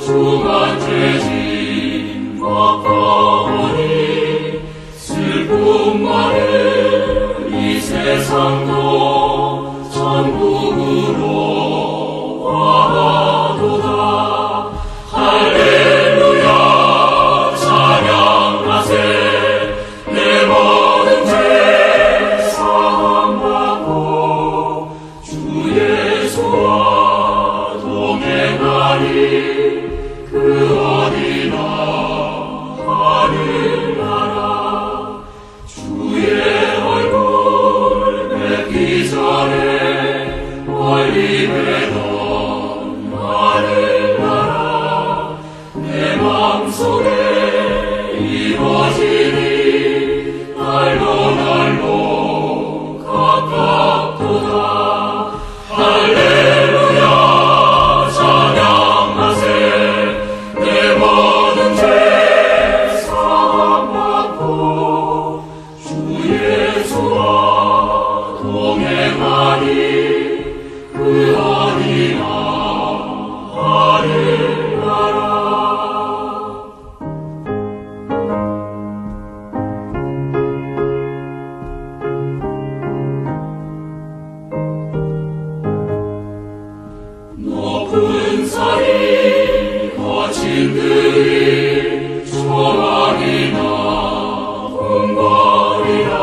주만 죄진 먹거니 슬픔 많은 이 세상도 천국으로 와도다. 할렐루야 찬양하세. 내 모든 죄 사함받고 주 예수와 동행하리. 그 어디나 하늘나라. 주의 얼굴 뵙기 전에 멀리 뵈던 하늘나라. 내 마음속에 이루어지니 날로 가깝도다. 할렐루야 찬양하세. 내 모든 죄 사함받고 주 예수와 동행하니. 그 어디나 하늘나라. 높은 산이 거친 들이 초막이나 궁궐이라.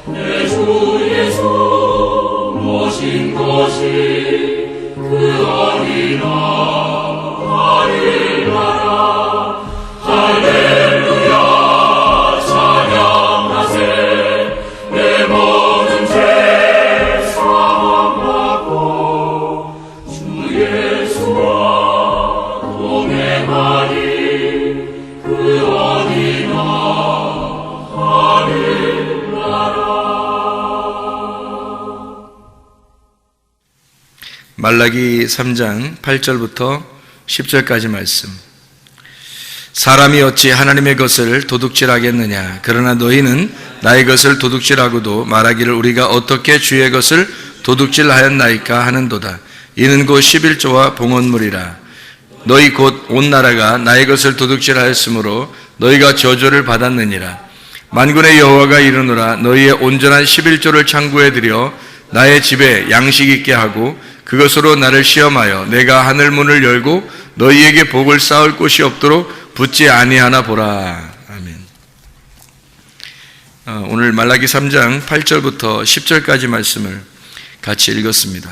내 주 예수 모신 것이 그 어디나 하늘나라. 할렐루야 찬양하세. 내 모든 죄 사함받고 주 예수와 동행하니. 그 어디나 하늘나라. 말라기 3장 8절부터 10절까지 말씀. 사람이 어찌 하나님의 것을 도둑질하겠느냐. 그러나 너희는 나의 것을 도둑질하고도 말하기를 우리가 어떻게 주의 것을 도둑질하였나이까 하는도다. 이는 곧 11조와 봉헌물이라. 너희 곧 온 나라가 나의 것을 도둑질하였으므로 너희가 저주를 받았느니라. 만군의 여호와가 이르노라. 너희의 온전한 11조를 창구에 들여 나의 집에 양식 있게 하고 그것으로 나를 시험하여 내가 하늘 문을 열고 너희에게 복을 쌓을 곳이 없도록 붙지 아니하나 보라. 아멘. 오늘 말라기 3장 8절부터 10절까지 말씀을 같이 읽었습니다.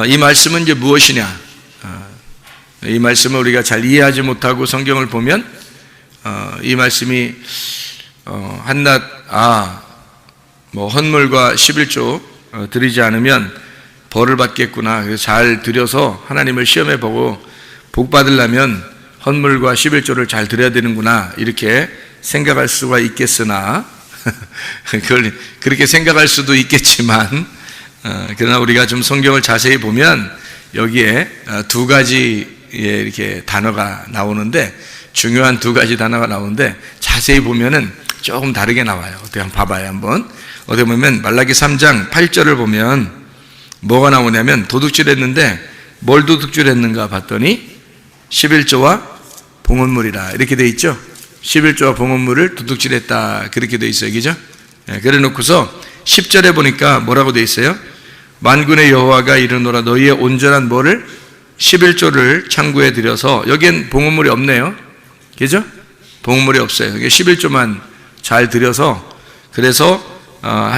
이 말씀은 이제 무엇이냐? 이 말씀을 우리가 잘 이해하지 못하고 성경을 보면 이 말씀이 한낱 헌물과 11조 드리지 않으면 벌을 받겠구나. 그래서 잘 드려서 하나님을 시험해 보고 복 받으려면 헌물과 11조를 잘 드려야 되는구나. 이렇게 생각할 수가 있겠으나 그걸 그렇게 생각할 수도 있겠지만 그러나 우리가 좀 성경을 자세히 보면 여기에 두 가지의 이렇게 단어가 나오는데 중요한 두 가지 단어가 나오는데 자세히 보면은 조금 다르게 나와요. 어떻게 한번 봐봐요. 한번 어떻게 보면 말라기 3장 8절을 보면 뭐가 나오냐면 도둑질했는데 뭘 도둑질했는가 봤더니 11조와 봉헌물이라 이렇게 돼 있죠. 11조와 봉헌물을 도둑질했다 그렇게 돼 있어요. 그죠? 그래 놓고서 10절에 보니까 뭐라고 돼 있어요? 만군의 여호와가 이르노라. 너희의 온전한 뭐를 11조를 창구에 들여서 여기엔 봉헌물이 없네요. 그죠? 봉헌물이 없어요. 11조만 잘 들여서 그래서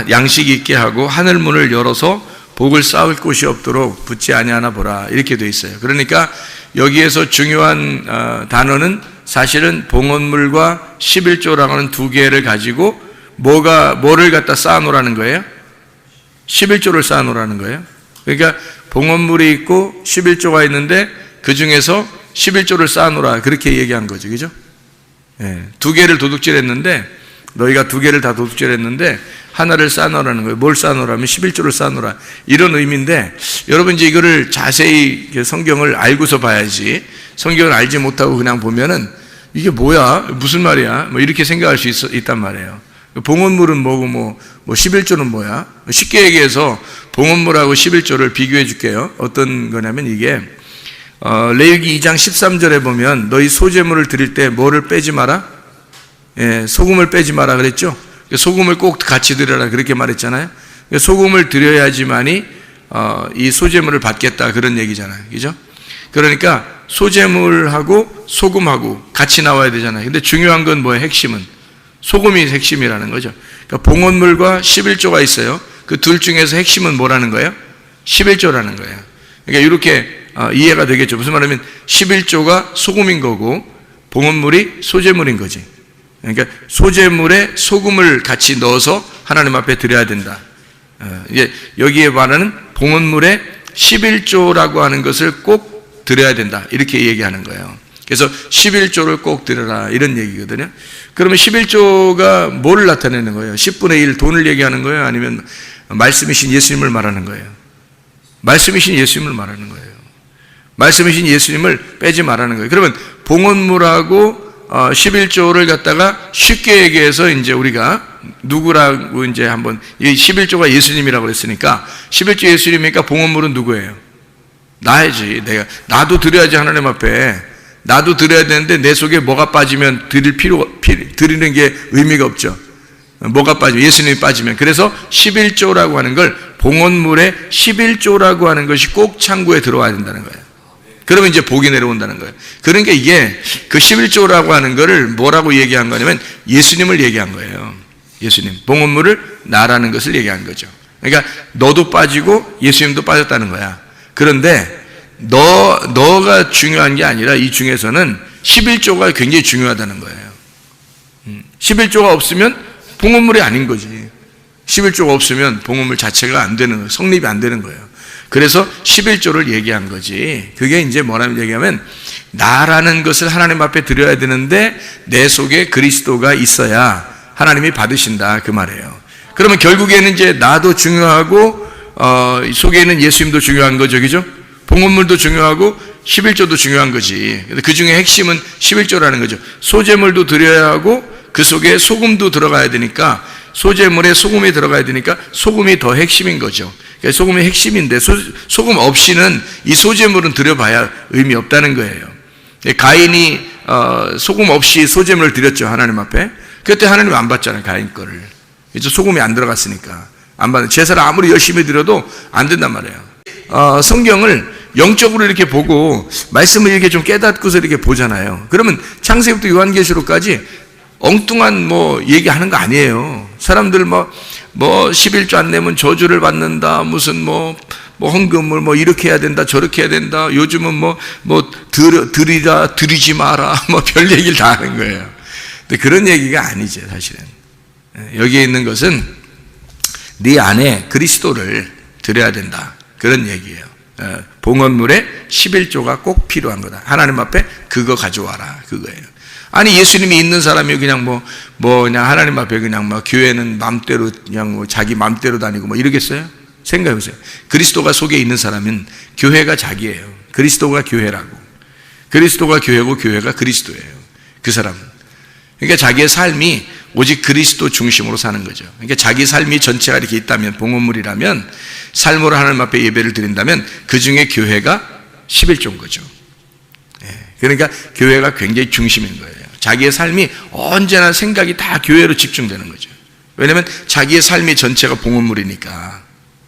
양식이 있게 하고 하늘 문을 열어서 복을 쌓을 곳이 없도록 붙지 아니하나 보라 이렇게 돼 있어요. 그러니까 여기에서 중요한 단어는 사실은 봉헌물과 11조라고 하는 두 개를 가지고 뭐를 갖다 쌓아놓으라는 거예요? 11조를 쌓아놓으라는 거예요. 그러니까 봉헌물이 있고 11조가 있는데 그 중에서 11조를 쌓아놓으라 그렇게 얘기한 거죠. 그죠? 두 개를 도둑질했는데 너희가 두 개를 다 도둑질했는데 하나를 쌓아놓으라는 거예요. 뭘 쌓아놓으라면 11조를 쌓아놓으라 이런 의미인데 여러분 이제 이거를 자세히 성경을 알고서 봐야지 성경을 알지 못하고 그냥 보면은 이게 뭐야? 무슨 말이야? 뭐 이렇게 생각할 수 있단 말이에요. 봉헌물은 뭐고 뭐 11조는 뭐야? 쉽게 얘기해서 봉헌물하고 11조를 비교해 줄게요. 어떤 거냐면 이게 레위기 2장 13절에 보면 너희 소제물을 드릴 때 뭐를 빼지 마라? 예, 소금을 빼지 마라 그랬죠? 소금을 꼭 같이 드려라 그렇게 말했잖아요. 소금을 드려야지만이 이 소제물을 받겠다 그런 얘기잖아요. 그죠? 그러니까 소제물하고 소금하고 같이 나와야 되잖아요. 근데 중요한 건 뭐예요? 핵심은 소금이 핵심이라는 거죠. 그러니까 봉헌물과 11조가 있어요. 그 둘 중에서 핵심은 뭐라는 거예요? 11조라는 거예요. 그러니까 이렇게 이해가 되겠죠. 무슨 말이냐면 11조가 소금인 거고 봉헌물이 소제물인 거지. 그러니까 소제물에 소금을 같이 넣어서 하나님 앞에 드려야 된다. 이제 여기에 말하는 봉헌물에 11조라고 하는 것을 꼭 드려야 된다. 이렇게 얘기하는 거예요. 그래서 11조를 꼭 드려라 이런 얘기거든요. 그러면 11조가 뭐를 나타내는 거예요? 10분의 1 돈을 얘기하는 거예요? 아니면 말씀이신 예수님을 말하는 거예요? 말씀이신 예수님을 말하는 거예요. 말씀이신 예수님을 빼지 말라는 거예요. 그러면 봉헌물하고 11조를 갖다가 쉽게 얘기해서 이제 우리가 누구라고 이제 한번 이 11조가 예수님이라고 그랬으니까 11조 예수님이니까 봉헌물은 누구예요? 나야지. 나도 드려야지 하나님 앞에. 나도 드려야 되는데 내 속에 뭐가 빠지면 드리는 게 의미가 없죠. 뭐가 빠지면 예수님이 빠지면. 그래서 11조라고 하는 걸 봉헌물에 11조라고 하는 것이 꼭 창고에 들어와야 된다는 거예요. 그러면 이제 복이 내려온다는 거예요. 그러니까 이게 그 11조라고 하는 거를 뭐라고 얘기한 거냐면 예수님을 얘기한 거예요. 예수님. 봉헌물을 나라는 것을 얘기한 거죠. 그러니까 너도 빠지고 예수님도 빠졌다는 거야. 그런데 너가 중요한 게 아니라 이 중에서는 11조가 굉장히 중요하다는 거예요. 11조가 없으면 봉헌물이 아닌 거지. 11조가 없으면 봉헌물 자체가 안 되는 거예요. 성립이 안 되는 거예요. 그래서 11조를 얘기한 거지. 그게 이제 뭐라는 얘기하면 나라는 것을 하나님 앞에 드려야 되는데 내 속에 그리스도가 있어야 하나님이 받으신다 그 말이에요. 그러면 결국에는 이제 나도 중요하고 속에 있는 예수님도 중요한 거죠. 그죠? 봉헌물도 중요하고 11조도 중요한 거지. 그 중에 핵심은 11조라는 거죠. 소제물도 드려야 하고 그 속에 소금도 들어가야 되니까 소제물에 소금이 들어가야 되니까 소금이 더 핵심인 거죠. 그러니까 소금이 핵심인데 소금 없이는 이 소제물은 드려봐야 의미 없다는 거예요. 가인이 소금 없이 소제물을 드렸죠. 하나님 앞에. 그때 하나님 안 받잖아요. 가인 거를. 이제 소금이 안 들어갔으니까 안 받는. 제사를 아무리 열심히 드려도 안 된단 말이에요. 성경을 영적으로 이렇게 보고 말씀을 이렇게 좀 깨닫고서 이렇게 보잖아요. 그러면 창세기부터 요한계시록까지 엉뚱한 얘기하는 거 아니에요. 사람들 11조 안 내면 저주를 받는다. 무슨 헌금을 이렇게 해야 된다. 저렇게 해야 된다. 요즘은 드리지 마라. 별 얘기를 다 하는 거예요. 근데 그런 얘기가 아니죠, 사실은. 여기에 있는 것은 네 안에 그리스도를 드려야 된다. 그런 얘기예요. 봉헌물에 11조가 꼭 필요한 거다. 하나님 앞에 그거 가져와라. 그거예요. 아니 예수님이 있는 사람이 그냥 그냥 하나님 앞에 그냥 교회는 맘대로 그냥 자기 맘대로 다니고 이러겠어요? 생각해보세요. 그리스도가 속에 있는 사람은 교회가 자기예요. 그리스도가 교회라고. 그리스도가 교회고 교회가 그리스도예요. 그 사람은. 그러니까 자기의 삶이 오직 그리스도 중심으로 사는 거죠. 그러니까 자기 삶이 전체가 이렇게 있다면 봉헌물이라면 삶으로 하나님 앞에 예배를 드린다면 그 중에 교회가 11조인 거죠. 그러니까 교회가 굉장히 중심인 거예요. 자기의 삶이 언제나 생각이 다 교회로 집중되는 거죠. 왜냐하면 자기의 삶이 전체가 봉헌물이니까.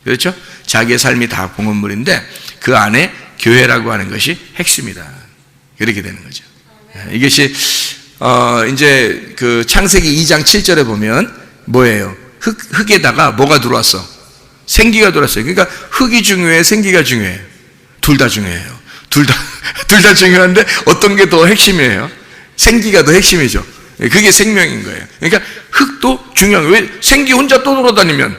그렇죠? 자기의 삶이 다 봉헌물인데 그 안에 교회라고 하는 것이 핵심이다. 그렇게 되는 거죠. 이것이 이제 그 창세기 2장 7절에 보면 뭐예요? 흙에다가 뭐가 들어왔어? 생기가 들어왔어요. 그러니까 흙이 중요해, 생기가 중요해. 둘 다 중요해요. 둘 다 중요한데 어떤 게 더 핵심이에요? 생기가 더 핵심이죠. 그게 생명인 거예요. 그러니까 흙도 중요한 거예요. 왜 생기 혼자 떠돌아다니면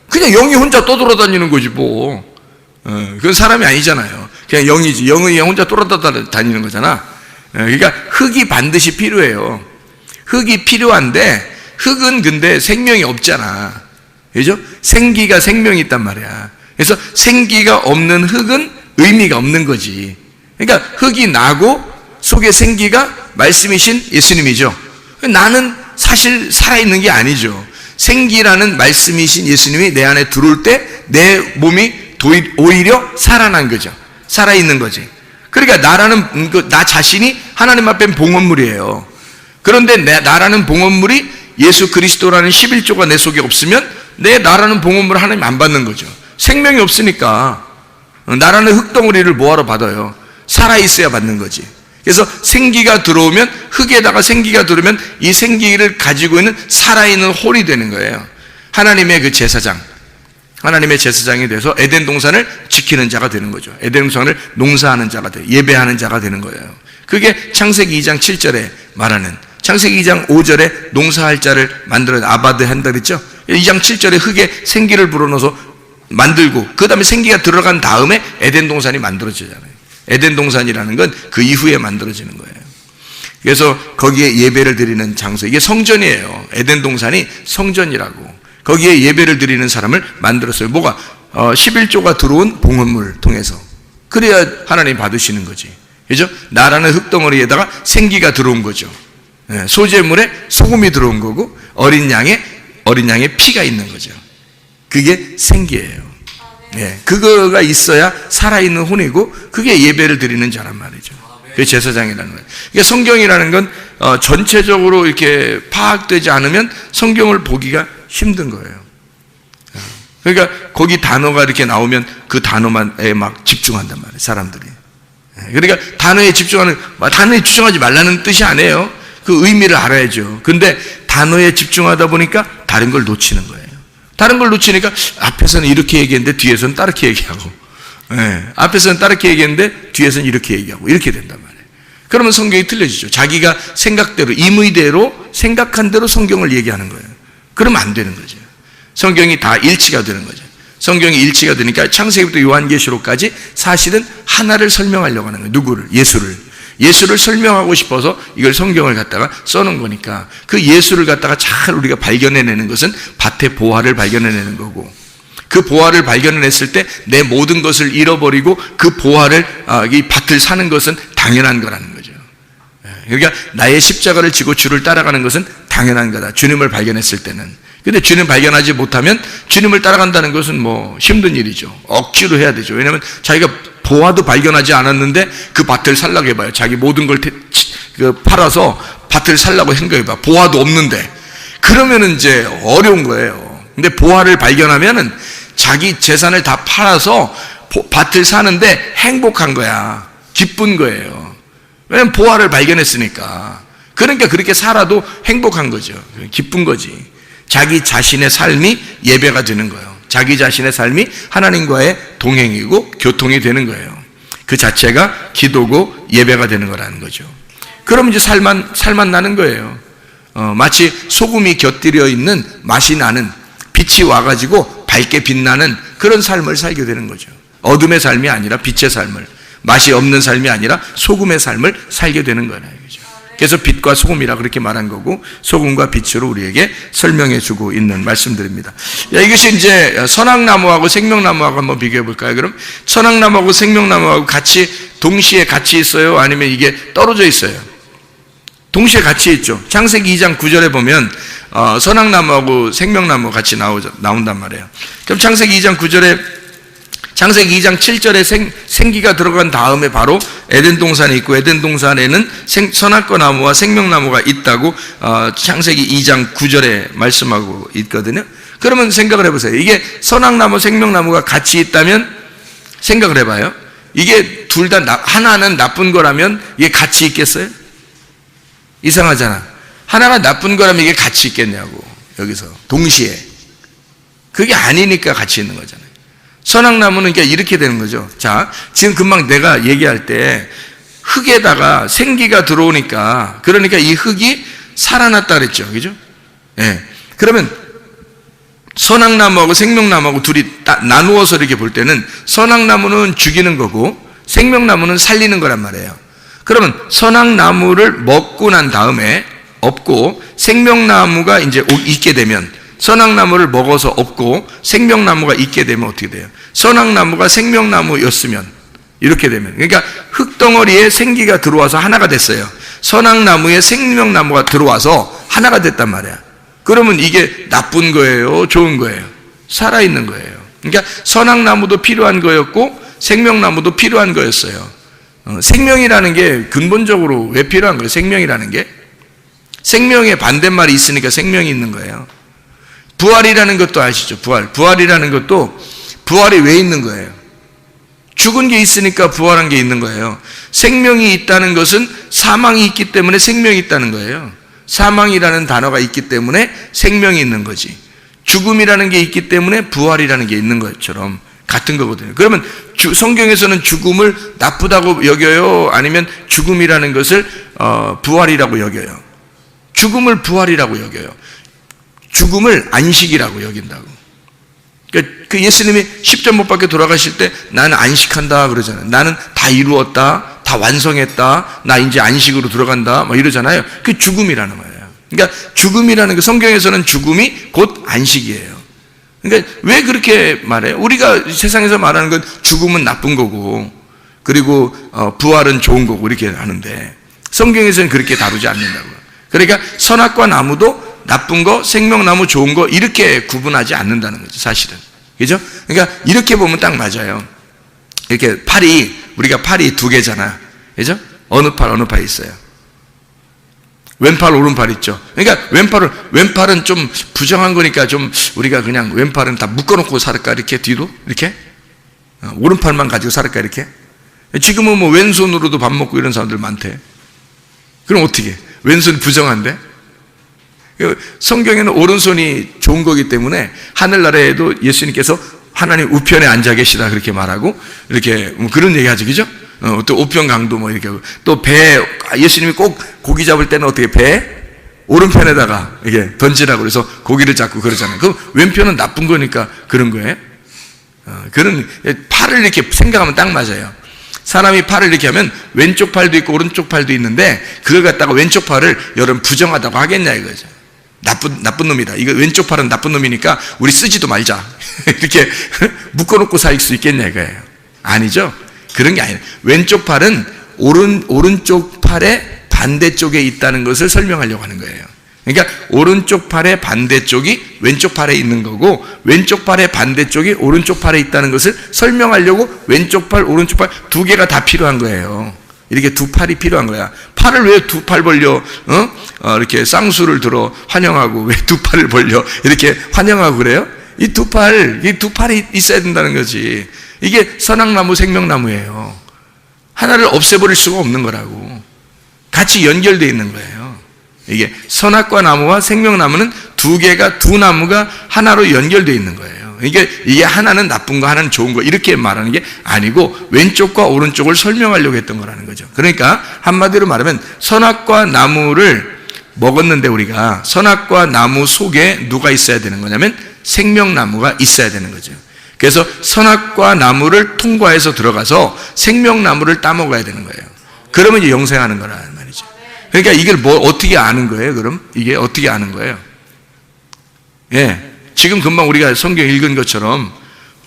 그냥 영이 혼자 떠돌아다니는 거지 뭐. 그건 사람이 아니잖아요. 그냥 영이지. 영이 혼자 돌아다니는 거잖아. 그러니까 흙이 반드시 필요해요. 흙이 필요한데 흙은 근데 생명이 없잖아. 그죠? 생기가 생명이 있단 말이야. 그래서 생기가 없는 흙은 의미가 없는 거지. 그러니까 흙이 나고 속에 생기가 말씀이신 예수님이죠. 나는 사실 살아있는 게 아니죠. 생기라는 말씀이신 예수님이 내 안에 들어올 때 내 몸이 오히려 살아난 거죠. 살아있는 거지. 그러니까 나라는 나 자신이 하나님 앞엔 봉헌물이에요. 그런데 나라는 봉헌물이 예수 그리스도라는 11조가 내 속에 없으면 내 나라는 봉헌물을 하나님 안 받는 거죠. 생명이 없으니까 나라는 흙덩어리를 뭐하러 받아요? 살아있어야 받는 거지. 그래서 생기가 들어오면, 흙에다가 생기가 들어오면 이 생기를 가지고 있는 살아있는 홀이 되는 거예요. 하나님의 그 제사장, 하나님의 제사장이 돼서 에덴 동산을 지키는 자가 되는 거죠. 에덴 동산을 농사하는 자가 돼요. 예배하는 자가 되는 거예요. 그게 창세기 2장 7절에 말하는, 창세기 2장 5절에 농사할 자를 만들어 아바드 한다 그랬죠. 2장 7절에 흙에 생기를 불어넣어서 만들고 그 다음에 생기가 들어간 다음에 에덴 동산이 만들어지잖아요. 에덴 동산이라는 건 그 이후에 만들어지는 거예요. 그래서 거기에 예배를 드리는 장소, 이게 성전이에요. 에덴 동산이 성전이라고. 거기에 예배를 드리는 사람을 만들었어요. 뭐가? 11조가 들어온 봉헌물을 통해서. 그래야 하나님 받으시는 거지. 그죠? 나라는 흙덩어리에다가 생기가 들어온 거죠. 소재물에 소금이 들어온 거고 어린 양의 피가 있는 거죠. 그게 생기예요. 그거가 있어야 살아있는 혼이고 그게 예배를 드리는 자란 말이죠. 그게 제사장이라는 거예요. 그러니까 성경이라는 건 전체적으로 이렇게 파악되지 않으면 성경을 보기가 힘든 거예요. 그러니까 거기 단어가 이렇게 나오면 그 단어만에 막 집중한단 말이에요, 사람들이. 그러니까 단어에 집중하지 말라는 뜻이 아니에요. 그 의미를 알아야죠. 근데 단어에 집중하다 보니까 다른 걸 놓치는 거예요. 다른 걸 놓치니까 앞에서는 이렇게 얘기했는데 뒤에서는 다르게 얘기하고, 앞에서는 다르게 얘기했는데 뒤에서는 이렇게 얘기하고, 이렇게 된단 말이에요. 그러면 성경이 틀려지죠. 자기가 생각대로, 임의대로, 생각한 대로 성경을 얘기하는 거예요. 그러면 안 되는 거죠. 성경이 다 일치가 되는 거죠. 성경이 일치가 되니까 창세기부터 요한계시록까지 사실은 하나를 설명하려고 하는 거예요. 누구를? 예수를 설명하고 싶어서 이걸 성경을 갖다가 써놓은 거니까 그 예수를 갖다가 잘 우리가 발견해내는 것은 밭의 보화를 발견해내는 거고, 그 보화를 발견해냈을 때 내 모든 것을 잃어버리고 그 보화를, 이 밭을 사는 것은 당연한 거라는 거죠. 그러니까 나의 십자가를 지고 주를 따라가는 것은 당연한 거다. 주님을 발견했을 때는. 근데 주님 발견하지 못하면 주님을 따라간다는 것은 뭐 힘든 일이죠. 억지로 해야 되죠. 왜냐하면 자기가 보화도 발견하지 않았는데 그 밭을 살라고 해봐요. 자기 모든 걸 팔아서 밭을 살라고 생각해봐. 보화도 없는데. 그러면은 이제 어려운 거예요. 근데 보화를 발견하면은 자기 재산을 다 팔아서 밭을 사는데 행복한 거야. 기쁜 거예요. 왜냐면 보화를 발견했으니까. 그러니까 그렇게 살아도 행복한 거죠. 기쁜 거지. 자기 자신의 삶이 예배가 되는 거예요. 자기 자신의 삶이 하나님과의 동행이고 교통이 되는 거예요. 그 자체가 기도고 예배가 되는 거라는 거죠. 그럼 이제 살만 나는 거예요. 마치 소금이 곁들여 있는 맛이 나는, 빛이 와가지고 밝게 빛나는 그런 삶을 살게 되는 거죠. 어둠의 삶이 아니라 빛의 삶을, 맛이 없는 삶이 아니라 소금의 삶을 살게 되는 거예요. 그래서 빛과 소금이라 그렇게 말한 거고, 소금과 빛으로 우리에게 설명해 주고 있는 말씀들입니다. 이것이 이제 선악나무하고 생명나무하고 한번 비교해 볼까요? 그럼 선악나무하고 생명나무하고 동시에 같이 있어요? 아니면 이게 떨어져 있어요? 동시에 같이 있죠. 창세기 2장 9절에 보면 선악나무하고 생명나무 같이 나온단 말이에요. 그럼 창세기 2장 9절에, 창세기 2장 7절에 생기가 들어간 다음에 바로 에덴 동산이 있고, 에덴 동산에는 선악과 나무와 생명나무가 있다고 창세기 2장 9절에 말씀하고 있거든요. 그러면 생각을 해보세요. 이게 선악나무, 생명나무가 같이 있다면 생각을 해봐요. 이게 둘 다 하나는 나쁜 거라면 이게 같이 있겠어요? 이상하잖아. 하나가 나쁜 거라면 이게 같이 있겠냐고. 여기서 동시에. 그게 아니니까 같이 있는 거잖아요. 선악나무는 그러니까 이렇게 되는 거죠. 자, 지금 금방 내가 얘기할 때 흙에다가 생기가 들어오니까, 그러니까 이 흙이 살아났다 그랬죠. 그죠? 예. 그러면 선악나무하고 생명나무하고 둘이 나누어서 이렇게 볼 때는 선악나무는 죽이는 거고 생명나무는 살리는 거란 말이에요. 그러면 선악나무를 먹고 난 다음에 없고, 생명나무가 이제 있게 되면, 선악나무를 먹어서 없고 생명나무가 있게 되면 어떻게 돼요? 선악나무가 생명나무였으면 이렇게 되면, 그러니까 흙덩어리에 생기가 들어와서 하나가 됐어요. 선악나무에 생명나무가 들어와서 하나가 됐단 말이야. 그러면 이게 나쁜 거예요? 좋은 거예요? 살아있는 거예요. 그러니까 선악나무도 필요한 거였고 생명나무도 필요한 거였어요. 생명이라는 게 근본적으로 왜 필요한 거예요? 생명이라는 게 생명의 반대말이 있으니까 생명이 있는 거예요. 부활이라는 것도 아시죠? 부활이라는 것도 부활이 왜 있는 거예요? 죽은 게 있으니까 부활한 게 있는 거예요. 생명이 있다는 것은 사망이 있기 때문에 생명이 있다는 거예요. 사망이라는 단어가 있기 때문에 생명이 있는 거지. 죽음이라는 게 있기 때문에 부활이라는 게 있는 것처럼 같은 거거든요. 그러면 성경에서는 죽음을 나쁘다고 여겨요? 아니면 죽음이라는 것을 부활이라고 여겨요? 죽음을 부활이라고 여겨요. 죽음을 안식이라고 여긴다고. 그 예수님이 십자가 못 박혀 돌아가실 때 나는 안식한다 그러잖아요. 나는 다 이루었다, 다 완성했다, 나 이제 안식으로 들어간다 막 이러잖아요. 그게 죽음이라는 거예요. 그러니까 죽음이라는 거, 성경에서는 죽음이 곧 안식이에요. 그러니까 왜 그렇게 말해요? 우리가 세상에서 말하는 건 죽음은 나쁜 거고 그리고 부활은 좋은 거고 이렇게 하는데 성경에서는 그렇게 다루지 않는다고요. 그러니까 선악과 나무도 나쁜 거, 생명나무 좋은 거 이렇게 구분하지 않는다는 거죠, 사실은. 그죠? 그러니까 이렇게 보면 딱 맞아요. 이렇게 우리가 팔이 두 개잖아. 그죠? 어느 팔 있어요? 왼팔, 오른팔 있죠. 그러니까 왼팔은 좀 부정한 거니까 좀 우리가 그냥 왼팔은 다 묶어놓고 살을까? 이렇게 뒤로? 이렇게? 오른팔만 가지고 살을까? 이렇게? 지금은 뭐 왼손으로도 밥 먹고 이런 사람들 많대. 그럼 어떻게? 왼손이 부정한데? 성경에는 오른손이 좋은 거기 때문에 하늘나라에도 예수님께서 하나님 우편에 앉아 계시다 그렇게 말하고 이렇게 그런 얘기 하죠. 그죠? 또 우편 강도 뭐 이렇게 하고 또 예수님이 꼭 고기 잡을 때는 어떻게 배 오른편에다가 이게 던지라고 그래서 고기를 잡고 그러잖아요. 그럼 왼편은 나쁜 거니까 그런 거예요. 그런 팔을 이렇게 생각하면 딱 맞아요. 사람이 팔을 이렇게 하면 왼쪽 팔도 있고 오른쪽 팔도 있는데 그걸 갖다가 왼쪽 팔을 여러분 부정하다고 하겠냐 이거죠. 나쁜 놈이다. 이거 왼쪽 팔은 나쁜 놈이니까 우리 쓰지도 말자. 이렇게 묶어놓고 살 수 있겠냐 이거예요. 아니죠. 그런 게 아니에요. 왼쪽 팔은 오른쪽 팔의 반대쪽에 있다는 것을 설명하려고 하는 거예요. 그러니까 오른쪽 팔의 반대쪽이 왼쪽 팔에 있는 거고 왼쪽 팔의 반대쪽이 오른쪽 팔에 있다는 것을 설명하려고 왼쪽 팔, 오른쪽 팔 두 개가 다 필요한 거예요. 이렇게 두 팔이 필요한 거야. 팔을 왜 두 팔 벌려 이렇게 쌍수를 들어 환영하고 왜 두 팔을 벌려 이렇게 환영하고 그래요? 이 두 팔이 있어야 된다는 거지. 이게 선악나무 생명나무예요. 하나를 없애버릴 수가 없는 거라고. 같이 연결되어 있는 거예요. 이게 선악과 나무와 생명나무는 두 나무가 하나로 연결되어 있는 거예요. 이게 하나는 나쁜 거, 하나는 좋은 거 이렇게 말하는 게 아니고 왼쪽과 오른쪽을 설명하려고 했던 거라는 거죠. 그러니까 한마디로 말하면 선악과 나무를 먹었는데 우리가 선악과 나무 속에 누가 있어야 되는 거냐면 생명나무가 있어야 되는 거죠. 그래서 선악과 나무를 통과해서 들어가서 생명나무를 따먹어야 되는 거예요. 그러면 이제 영생하는 거라는 말이죠. 그러니까 이걸 어떻게 아는 거예요? 그럼 이게 어떻게 아는 거예요? 예. 지금 금방 우리가 성경 읽은 것처럼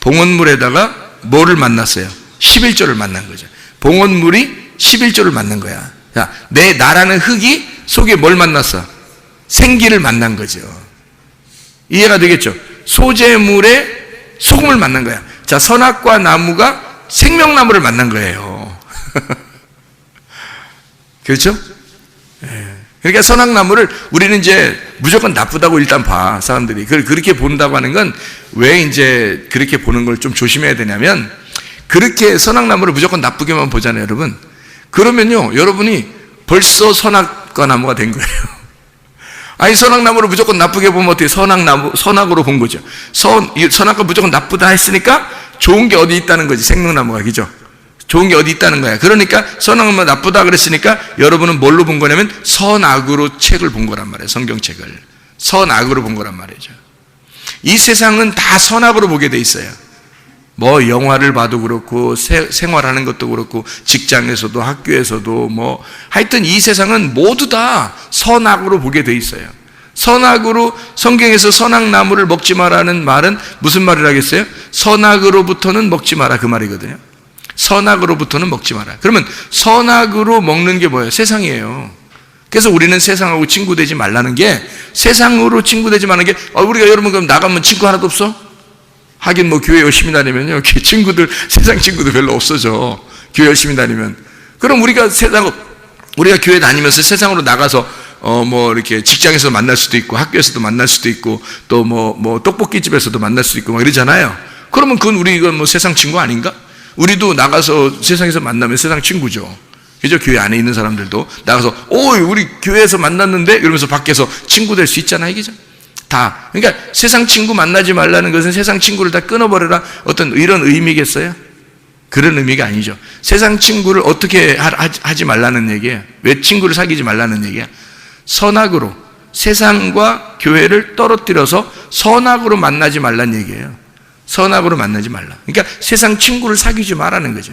봉헌물에다가 뭐를 만났어요? 11조를 만난 거죠. 봉헌물이 11조를 만난 거야. 자, 나라는 흙이 속에 뭘 만났어? 생기를 만난 거죠. 이해가 되겠죠? 소재물에 소금을 만난 거야. 자, 선악과 나무가 생명나무를 만난 거예요. 그렇죠? 그러니까 선악나무를 우리는 이제 무조건 나쁘다고 일단 봐, 사람들이. 그렇게 본다고 하는 건 왜 이제 그렇게 보는 걸 좀 조심해야 되냐면, 그렇게 선악나무를 무조건 나쁘게만 보잖아요, 여러분. 그러면요, 여러분이 벌써 선악과 나무가 된 거예요. 아니, 선악나무를 무조건 나쁘게 보면 어떻게 선악으로 본 거죠. 선악과 무조건 나쁘다 했으니까 좋은 게 어디 있다는 거지, 생명나무가. 그죠? 좋은 게 어디 있다는 거야. 그러니까 선악은 나쁘다 그랬으니까 여러분은 뭘로 본 거냐면 선악으로 책을 본 거란 말이에요. 성경책을. 선악으로 본 거란 말이죠. 이 세상은 다 선악으로 보게 돼 있어요. 뭐 영화를 봐도 그렇고 생활하는 것도 그렇고 직장에서도 학교에서도 뭐 하여튼 이 세상은 모두 다 선악으로 보게 돼 있어요. 선악으로, 성경에서 선악나무를 먹지 마라는 말은 무슨 말이라겠어요? 선악으로부터는 먹지 마라, 그 말이거든요. 선악으로부터는 먹지 마라. 그러면 선악으로 먹는 게 뭐예요? 세상이에요. 그래서 우리는 세상하고 친구 되지 말라는 게, 세상으로 친구 되지 말라는 게, 우리가 여러분 그럼 나가면 친구 하나도 없어? 하긴 뭐 교회 열심히 다니면요, 친구들, 세상 친구들 별로 없어져. 교회 열심히 다니면. 그럼 우리가 교회 다니면서 세상으로 나가서 이렇게 직장에서 만날 수도 있고, 학교에서도 만날 수도 있고, 또 떡볶이집에서도 만날 수도 있고, 막 이러잖아요. 그러면 그건 우리가 세상 친구 아닌가? 우리도 나가서 세상에서 만나면 세상 친구죠. 그죠? 교회 안에 있는 사람들도 나가서, 우리 교회에서 만났는데? 이러면서 밖에서 친구 될 수 있잖아요. 그죠? 다. 그러니까 세상 친구 만나지 말라는 것은 세상 친구를 다 끊어버려라. 어떤 이런 의미겠어요? 그런 의미가 아니죠. 세상 친구를 어떻게 하지 말라는 얘기예요. 왜 친구를 사귀지 말라는 얘기야? 선악으로, 세상과 교회를 떨어뜨려서 선악으로 만나지 말란 얘기예요. 선악으로 만나지 말라. 그러니까 세상 친구를 사귀지 말라는 거죠.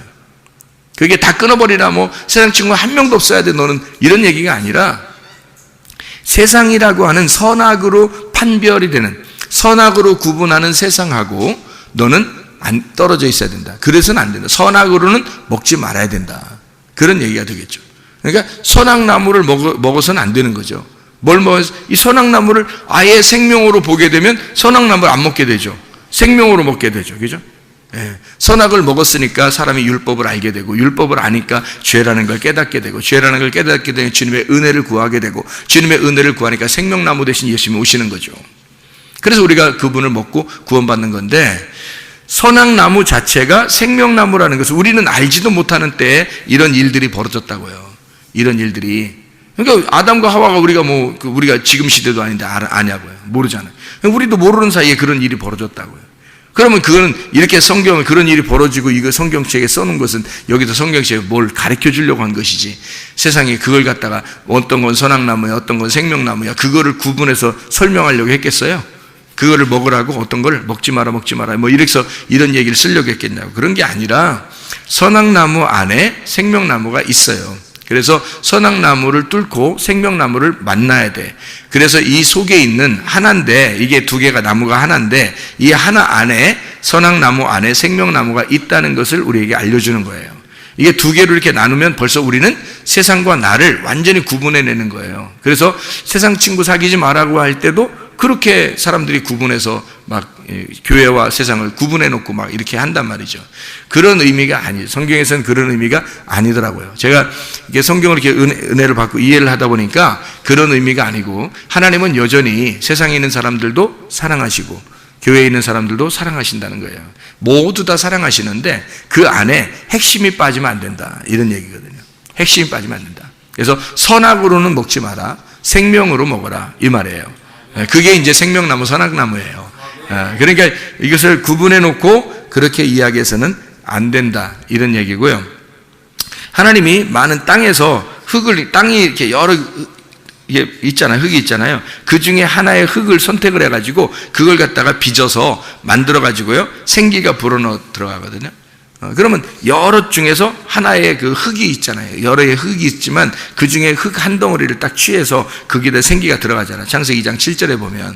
그게 다 끊어버리라, 세상 친구 한 명도 없어야 돼, 너는. 이런 얘기가 아니라, 세상이라고 하는 선악으로 판별이 되는, 선악으로 구분하는 세상하고 너는 떨어져 있어야 된다. 그래서는 안 된다. 선악으로는 먹지 말아야 된다. 그런 얘기가 되겠죠. 그러니까 선악나무를 먹어서는 안 되는 거죠. 이 선악나무를 아예 생명으로 보게 되면 선악나무를 안 먹게 되죠. 생명으로 먹게 되죠. 그죠? 예. 선악을 먹었으니까 사람이 율법을 알게 되고, 율법을 아니까 죄라는 걸 깨닫게 되고, 죄라는 걸 깨닫게 되면 주님의 은혜를 구하게 되고, 주님의 은혜를 구하니까 생명나무 대신 예수님이 오시는 거죠. 그래서 우리가 그분을 먹고 구원받는 건데, 선악나무 자체가 생명나무라는 것을 우리는 알지도 못하는 때에 이런 일들이 벌어졌다고요. 이런 일들이. 그러니까 아담과 하와가 우리가 지금 시대도 아닌데 아냐고요. 모르잖아요. 우리도 모르는 사이에 그런 일이 벌어졌다고요. 그러면 그거는 이렇게 성경을 그런 일이 벌어지고 이거 성경책에 써놓은 것은 여기서 성경책에 뭘 가르쳐 주려고 한 것이지, 세상에 그걸 갖다가 어떤 건 선악나무야, 어떤 건 생명나무야, 그거를 구분해서 설명하려고 했겠어요? 그거를 먹으라고 어떤 걸 먹지 마라 이래서 이런 얘기를 쓰려고 했겠냐고. 그런 게 아니라 선악나무 안에 생명나무가 있어요. 그래서 선악나무를 뚫고 생명나무를 만나야 돼. 그래서 이 속에 있는 하나인데, 이게 두 개가 나무가 하나인데, 이 하나 안에, 선악나무 안에 생명나무가 있다는 것을 우리에게 알려주는 거예요. 이게 두 개로 이렇게 나누면 벌써 우리는 세상과 나를 완전히 구분해내는 거예요. 그래서 세상 친구 사귀지 말라고 할 때도 그렇게 사람들이 구분해서 교회와 세상을 구분해놓고 이렇게 한단 말이죠. 그런 의미가 아니에요. 성경에서는 그런 의미가 아니더라고요. 제가 이게 성경을 이렇게 은혜를 받고 이해를 하다 보니까 그런 의미가 아니고, 하나님은 여전히 세상에 있는 사람들도 사랑하시고 교회에 있는 사람들도 사랑하신다는 거예요. 모두 다 사랑하시는데 그 안에 핵심이 빠지면 안 된다, 이런 얘기거든요. 핵심이 빠지면 안 된다. 그래서 선악으로는 먹지 마라, 생명으로 먹어라, 이 말이에요. 그게 이제 생명나무, 선악나무예요. 그러니까 이것을 구분해 놓고 그렇게 이야기해서는 안 된다, 이런 얘기고요. 하나님이 많은 땅에서 땅이 이렇게 여러 있잖아요. 흙이 있잖아요. 그 중에 하나의 흙을 선택을 해가지고 그걸 갖다가 빚어서 만들어가지고요, 생기가 불어넣어 들어가거든요. 그러면 여러 중에서 하나의 그 흙이 있잖아요. 여러 개의 흙이 있지만 그 중에 흙 한 덩어리를 딱 취해서 거기다 생기가 들어가잖아요. 창세기 2장 7절에 보면.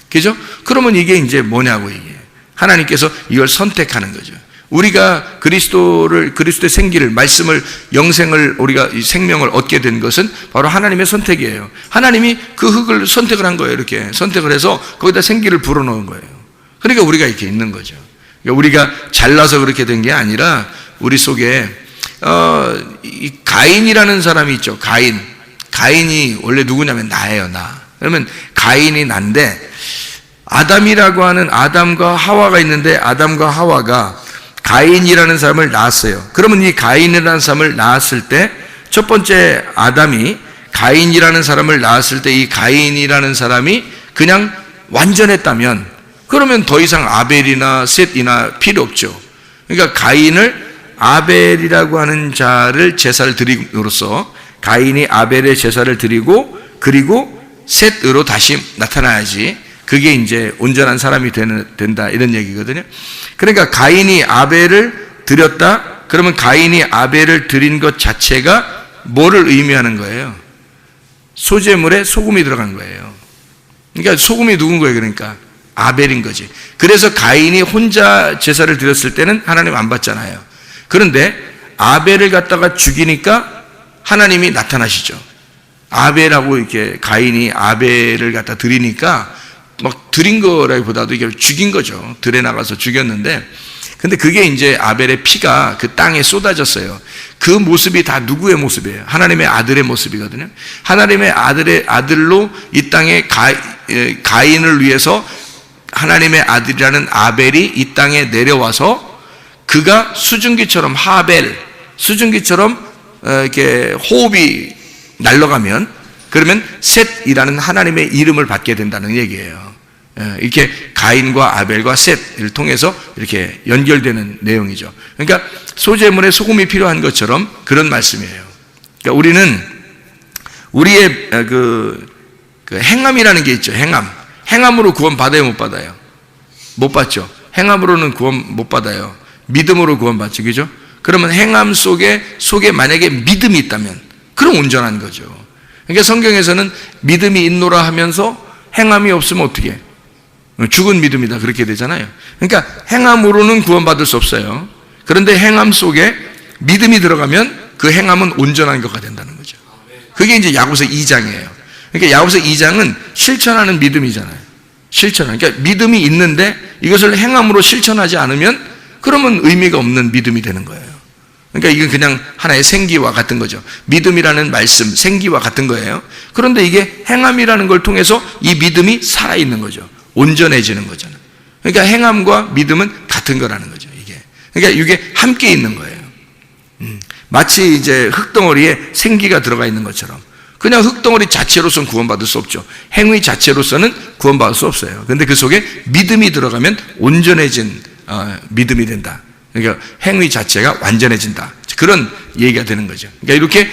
그죠? 그러면 이게 이제 뭐냐고, 이게. 하나님께서 이걸 선택하는 거죠. 우리가 그리스도의 생기를, 말씀을, 영생을, 우리가 이 생명을 얻게 된 것은 바로 하나님의 선택이에요. 하나님이 그 흙을 선택을 한 거예요. 이렇게 선택을 해서 거기다 생기를 불어넣은 거예요. 그러니까 우리가 이렇게 있는 거죠. 그러니까 우리가 잘나서 그렇게 된 게 아니라 우리 속에 이 가인이라는 사람이 있죠. 가인이 원래 누구냐면 나예요, 나. 그러면 가인이 난데, 아담이라고 하는 아담과 하와가 있는데, 아담과 하와가 가인이라는 사람을 낳았어요. 그러면 이 가인이라는 사람을 낳았을 때, 첫 번째 아담이 가인이라는 사람을 낳았을 때 이 가인이라는 사람이 그냥 완전했다면, 그러면 더 이상 아벨이나 셋이나 필요 없죠. 그러니까 가인을, 아벨이라고 하는 자를 제사를 드림으로써 가인이 아벨의 제사를 드리고, 그리고 셋으로 다시 나타나야지 그게 이제 온전한 사람이 된다, 이런 얘기거든요. 그러니까 가인이 아벨을 드렸다, 그러면 가인이 아벨을 드린 것 자체가 뭐를 의미하는 거예요? 소제물에 소금이 들어간 거예요. 그러니까 소금이 누군 거예요? 그러니까 아벨인 거지. 그래서 가인이 혼자 제사를 드렸을 때는 하나님 안 받잖아요. 그런데 아벨을 갖다가 죽이니까 하나님이 나타나시죠. 아벨하고 이렇게 가인이 아벨을 갖다 드리니까 막 드린 거라기보다도 이게 죽인 거죠. 들에 나가서 죽였는데, 근데 그게 이제 아벨의 피가 그 땅에 쏟아졌어요. 그 모습이 다 누구의 모습이에요? 하나님의 아들의 모습이거든요. 하나님의 아들로 이 땅에 가인을 위해서 하나님의 아들이라는 아벨이 이 땅에 내려와서 그가 수증기처럼 수증기처럼 이렇게 호흡이 날아가면 그러면 셋이라는 하나님의 이름을 받게 된다는 얘기예요. 이렇게 가인과 아벨과 셋을 통해서 이렇게 연결되는 내용이죠. 그러니까 소제물에 소금이 필요한 것처럼 그런 말씀이에요. 그러니까 우리는 우리의 그 행함이라는 게 있죠. 행함으로 구원 받아요, 못 받아요? 못 받죠. 행함으로는 구원 못 받아요. 믿음으로 구원 받죠, 그죠? 그러면 행함 속에 만약에 믿음이 있다면 그럼 온전한 거죠. 그러니까 성경에서는 믿음이 있노라 하면서 행함이 없으면 어떻게 해요? 죽은 믿음이다 그렇게 되잖아요. 그러니까 행함으로는 구원받을 수 없어요. 그런데 행함 속에 믿음이 들어가면 그 행함은 온전한 것가 된다는 거죠. 그게 이제 야고보서 2장이에요. 그러니까 야고보서 2장은 실천하는 믿음이잖아요. 그러니까 믿음이 있는데 이것을 행함으로 실천하지 않으면 그러면 의미가 없는 믿음이 되는 거예요. 그러니까 이건 그냥 하나의 생기와 같은 거죠. 믿음이라는 말씀, 생기와 같은 거예요. 그런데 이게 행함이라는 걸 통해서 이 믿음이 살아있는 거죠. 온전해지는 거잖아요. 그러니까 행함과 믿음은 같은 거라는 거죠, 이게. 그러니까 이게 함께 있는 거예요. 마치 이제 흙덩어리에 생기가 들어가 있는 것처럼. 그냥 흙덩어리 자체로서는 구원받을 수 없죠. 행위 자체로서는 구원받을 수 없어요. 그런데 그 속에 믿음이 들어가면 온전해진 믿음이 된다. 그러니까 행위 자체가 완전해진다. 그런 얘기가 되는 거죠. 그러니까 이렇게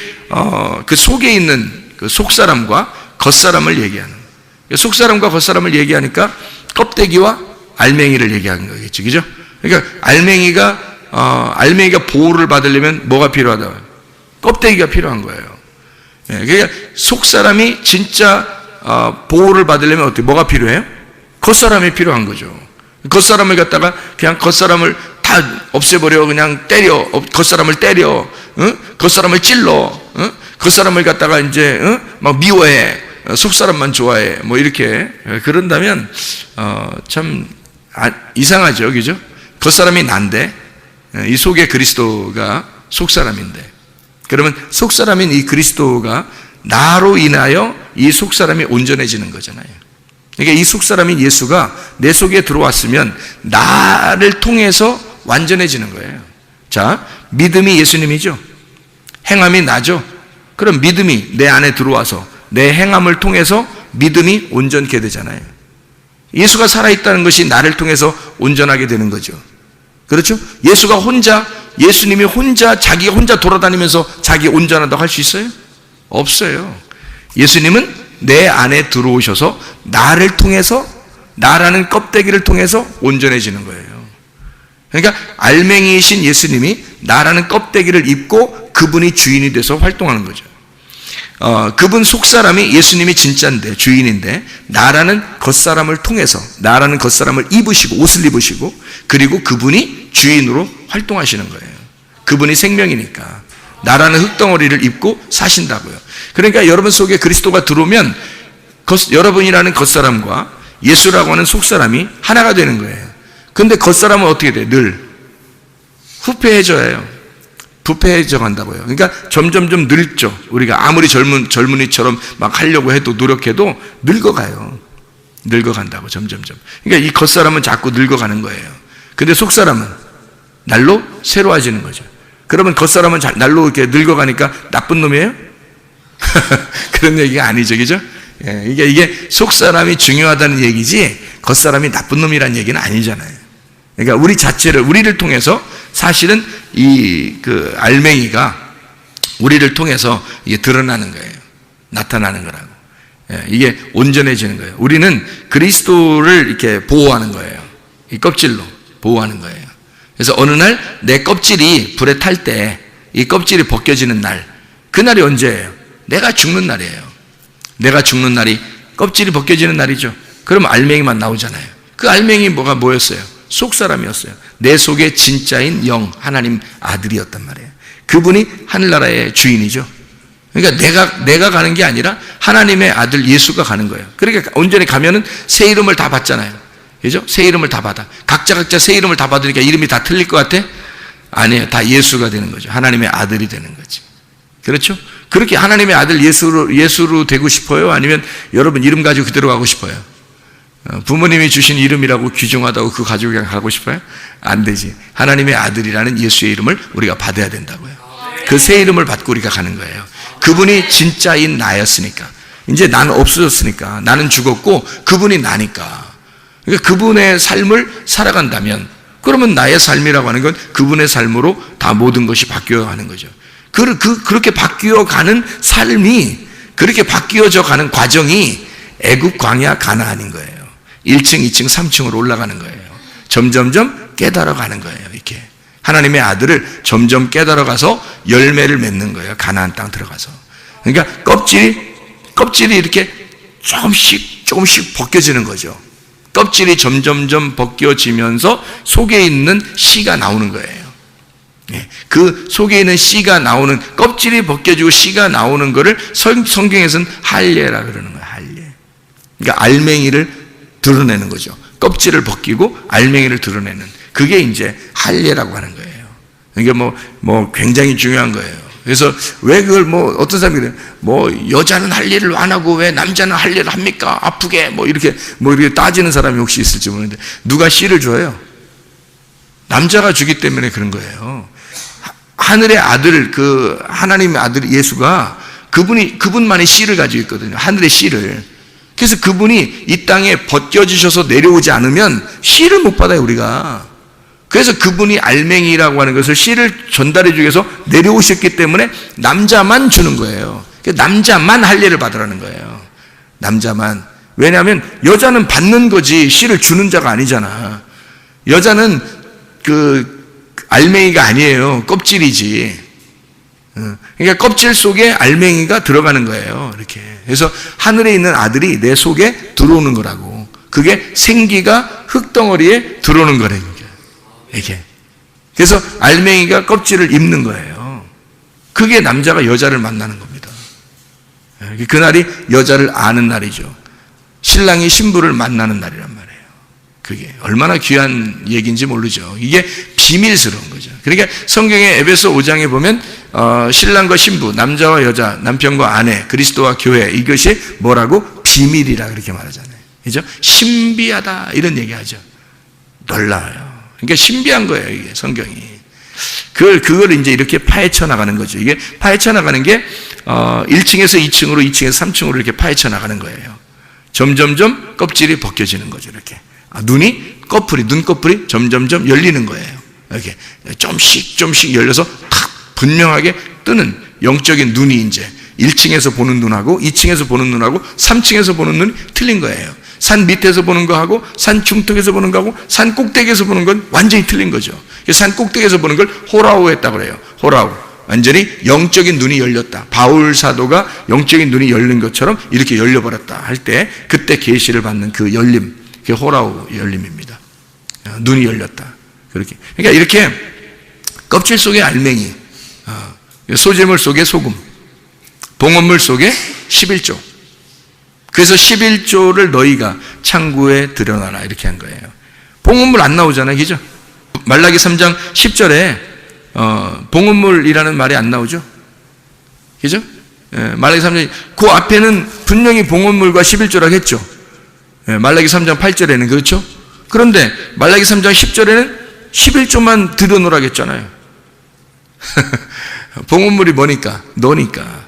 그 속에 있는 그 속사람과 겉사람을 얘기하는. 속사람과 겉사람을 얘기하니까 껍데기와 알맹이를 얘기하는 거겠죠, 그죠? 그러니까 알맹이가 보호를 받으려면 뭐가 필요하다? 껍데기가 필요한 거예요. 그러니까 속사람이 진짜 보호를 받으려면 어떻게? 뭐가 필요해요? 겉사람이 필요한 거죠. 겉사람을 갖다가 그냥 겉사람을 다 없애버려, 그냥 때려, 겉사람을 때려, 겉사람을 찔러, 겉사람을 갖다가 이제 막 미워해, 속사람만 좋아해, 뭐 이렇게 그런다면 참 이상하죠, 그죠? 겉사람이 난데 이 속에 그리스도가 속사람인데, 그러면 속사람인 이 그리스도가 나로 인하여 이 속사람이 온전해지는 거잖아요. 그러니까 이 속사람인 예수가 내 속에 들어왔으면 나를 통해서 완전해지는 거예요. 자, 믿음이 예수님이죠. 행함이 나죠. 그럼 믿음이 내 안에 들어와서 내 행함을 통해서 믿음이 온전케 되잖아요. 예수가 살아있다는 것이 나를 통해서 온전하게 되는 거죠. 그렇죠? 예수님이 자기가 혼자 돌아다니면서 자기 온전하다고 할 수 있어요? 없어요. 예수님은 내 안에 들어오셔서 나를 통해서, 나라는 껍데기를 통해서 온전해지는 거예요. 그러니까 알맹이이신 예수님이 나라는 껍데기를 입고 그분이 주인이 돼서 활동하는 거죠. 그분 속사람이 예수님이 진짜인데, 주인인데, 나라는 겉사람을 통해서, 나라는 겉사람을 입으시고, 옷을 입으시고, 그리고 그분이 주인으로 활동하시는 거예요. 그분이 생명이니까. 나라는 흙덩어리를 입고 사신다고요. 그러니까 여러분 속에 그리스도가 들어오면 여러분이라는 겉사람과 예수라고 하는 속사람이 하나가 되는 거예요. 근데 겉사람은 어떻게 돼요? 늘 후패해져야 해요. 부패해져 간다고요. 그러니까 점점점 늙죠. 우리가 아무리 젊은이처럼 막 하려고 해도 노력해도 늙어가요. 늙어간다고 점점점. 그러니까 이 겉사람은 자꾸 늙어가는 거예요. 근데 속사람은 날로 새로워지는 거죠. 그러면 겉사람은 날로 이렇게 늙어가니까 나쁜 놈이에요? 그런 얘기가 아니죠, 그죠? 이게 속사람이 중요하다는 얘기지 겉사람이 나쁜 놈이라는 얘기는 아니잖아요. 그러니까 우리를 통해서 사실은 그 알맹이가 우리를 통해서 이게 드러나는 거예요. 나타나는 거라고. 이게 온전해지는 거예요. 우리는 그리스도를 이렇게 보호하는 거예요. 이 껍질로 보호하는 거예요. 그래서 어느 날 내 껍질이 불에 탈 때 이 껍질이 벗겨지는 날, 그날이 언제예요? 내가 죽는 날이에요. 내가 죽는 날이 껍질이 벗겨지는 날이죠. 그럼 알맹이만 나오잖아요. 그 알맹이 뭐였어요? 속사람이었어요. 내 속에 진짜인 영, 하나님 아들이었단 말이에요. 그분이 하늘나라의 주인이죠. 그러니까 내가 가는 게 아니라 하나님의 아들 예수가 가는 거예요. 그러니까 온전히 가면은 새 이름을 다 받잖아요. 그죠? 새 이름을 다 받아. 각자 새 이름을 다 받으니까 이름이 다 틀릴 것 같아? 아니에요. 다 예수가 되는 거죠. 하나님의 아들이 되는 거지. 그렇죠? 그렇게 하나님의 아들 예수로 되고 싶어요? 아니면 여러분 이름 가지고 그대로 가고 싶어요? 부모님이 주신 이름이라고 귀중하다고 그거 가지고 그냥 가고 싶어요? 안 되지. 하나님의 아들이라는 예수의 이름을 우리가 받아야 된다고요. 그 새 이름을 받고 우리가 가는 거예요. 그분이 진짜인 나였으니까. 이제 나는 없어졌으니까. 나는 죽었고 그분이 나니까. 그러니까 그분의 삶을 살아간다면 그러면 나의 삶이라고 하는 건 그분의 삶으로 다 모든 것이 바뀌어가는 거죠. 그렇게 바뀌어가는 삶이, 그렇게 바뀌어져 가는 과정이 애굽 광야 가나안인 거예요. 1층, 2층, 3층으로 올라가는 거예요. 점점점 깨달아가는 거예요. 이렇게 하나님의 아들을 점점 깨달아가서 열매를 맺는 거예요. 가나안 땅 들어가서. 그러니까 껍질이 이렇게 조금씩 벗겨지는 거죠. 껍질이 점점점 벗겨지면서 속에 있는 씨가 나오는 거예요. 그 속에 있는 씨가 나오는, 껍질이 벗겨지고 씨가 나오는 거를 성경에서는 할례라 그러는 거예요. 할례. 그러니까 알맹이를 드러내는 거죠. 껍질을 벗기고 알맹이를 드러내는, 그게 이제 할례라고 하는 거예요. 이게 뭐 굉장히 중요한 거예요. 그래서 왜 그걸 어떤 사람이 그래, 여자는 할례를 안 하고 왜 남자는 할례를 합니까? 아프게 이렇게 따지는 사람이 혹시 있을지 모르는데, 누가 씨를 줘요? 남자가 주기 때문에 그런 거예요. 하늘의 아들, 그 하나님의 아들 예수가 그분만의 씨를 가지고 있거든요. 하늘의 씨를. 그래서 그분이 이 땅에 벗겨지셔서 내려오지 않으면 씨를 못 받아요, 우리가. 그래서 그분이 알맹이라고 하는 것을, 씨를 전달해 주기 위해서 내려오셨기 때문에 남자만 주는 거예요. 남자만 할례를 받으라는 거예요. 남자만. 왜냐하면 여자는 받는 거지 씨를 주는 자가 아니잖아. 여자는 그 알맹이가 아니에요. 껍질이지. 그러니까 껍질 속에 알맹이가 들어가는 거예요. 이렇게. 그래서 하늘에 있는 아들이 내 속에 들어오는 거라고. 그게 생기가 흙덩어리에 들어오는 거라니까. 이렇게. 그래서 알맹이가 껍질을 입는 거예요. 그게 남자가 여자를 만나는 겁니다. 그날이 여자를 아는 날이죠. 신랑이 신부를 만나는 날이란 말이에요. 그게 얼마나 귀한 얘기인지 모르죠. 이게 비밀스러운 거죠. 그러니까 성경의 에베소 5장에 보면 신랑과 신부, 남자와 여자, 남편과 아내, 그리스도와 교회, 이것이 뭐라고? 비밀이라 그렇게 말하잖아요. 그죠? 신비하다 이런 얘기하죠. 놀라워요. 그러니까 신비한 거예요, 이게 성경이. 그걸 이제 이렇게 파헤쳐 나가는 거죠. 이게 파헤쳐 나가는 게 1층에서 2층으로, 2층에서 3층으로 이렇게 파헤쳐 나가는 거예요. 점점점 껍질이 벗겨지는 거죠, 이렇게. 눈꺼풀이 점점점 열리는 거예요. 이렇게 좀씩 열려서 탁 분명하게 뜨는 영적인 눈이 이제 1층에서 보는 눈하고 2층에서 보는 눈하고 3층에서 보는 눈이 틀린 거예요. 산 밑에서 보는 거하고 산 중턱에서 보는 거하고 산 꼭대기에서 보는 건 완전히 틀린 거죠. 산 꼭대기에서 보는 걸 호라우 했다고 그래요. 호라우. 완전히 영적인 눈이 열렸다. 바울 사도가 영적인 눈이 열린 것처럼 이렇게 열려버렸다 할 때, 그때 계시를 받는 그 열림, 그게 호라우 열림입니다. 눈이 열렸다. 그렇게. 그러니까 이렇게 껍질 속에 알맹이, 소재물 속에 소금, 봉헌물 속에 11조. 그래서 11조를 너희가 창고에 들여놔라 이렇게 한 거예요. 봉헌물 안 나오잖아요, 그죠? 말라기 3장 10절에 봉헌물이라는 말이 안 나오죠, 그죠? 말라기 3장 그 앞에는 분명히 봉헌물과 11조라고 했죠. 말라기 3장 8절에는 그렇죠. 그런데 말라기 3장 10절에는 11조만 들여놓으라고 했잖아요. 봉헌물이 뭐니까? 너니까.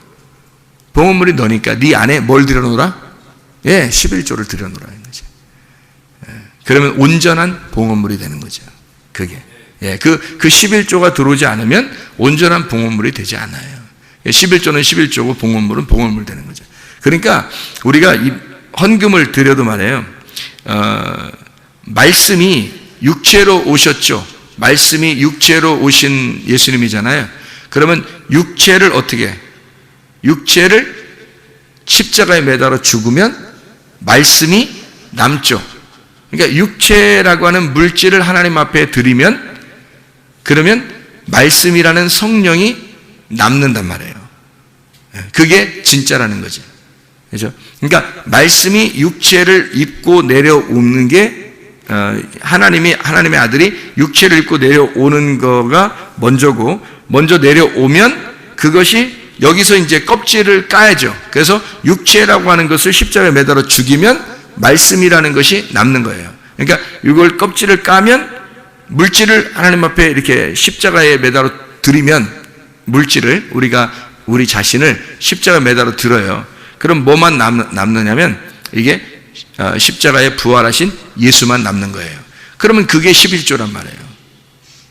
봉헌물이 너니까 네 안에 뭘 들여놓으라? 11조를 들여놓으라 는 거죠. 그러면 온전한 봉헌물이 되는 거죠. 그게. 그 11조가 들어오지 않으면 온전한 봉헌물이 되지 않아요. 11조는 11조고 봉헌물은 봉헌물 되는 거죠. 그러니까 우리가 이 헌금을 드려도 말이에요. 말씀이 육체로 오셨죠. 말씀이 육체로 오신 예수님이잖아요. 그러면 육체를 어떻게? 육체를 십자가에 매달아 죽으면 말씀이 남죠. 그러니까 육체라고 하는 물질을 하나님 앞에 드리면, 그러면 말씀이라는 성령이 남는단 말이에요. 그게 진짜라는 거죠. 그렇죠? 그러니까 말씀이 육체를 입고 내려오는 게 하나님의 아들이 육체를 입고 내려오는 거가 먼저고, 먼저 내려오면 그것이 여기서 이제 껍질을 까야죠. 그래서 육체라고 하는 것을 십자가에 매달아 죽이면 말씀이라는 것이 남는 거예요. 그러니까 이걸 껍질을 까면 물질을 하나님 앞에 이렇게 십자가에 매달아 드리면, 물질을 우리 자신을 십자가에 매달아 들어요. 그럼 뭐만 남느냐면 이게 십자가에 부활하신 예수만 남는 거예요. 그러면 그게 11조란 말이에요.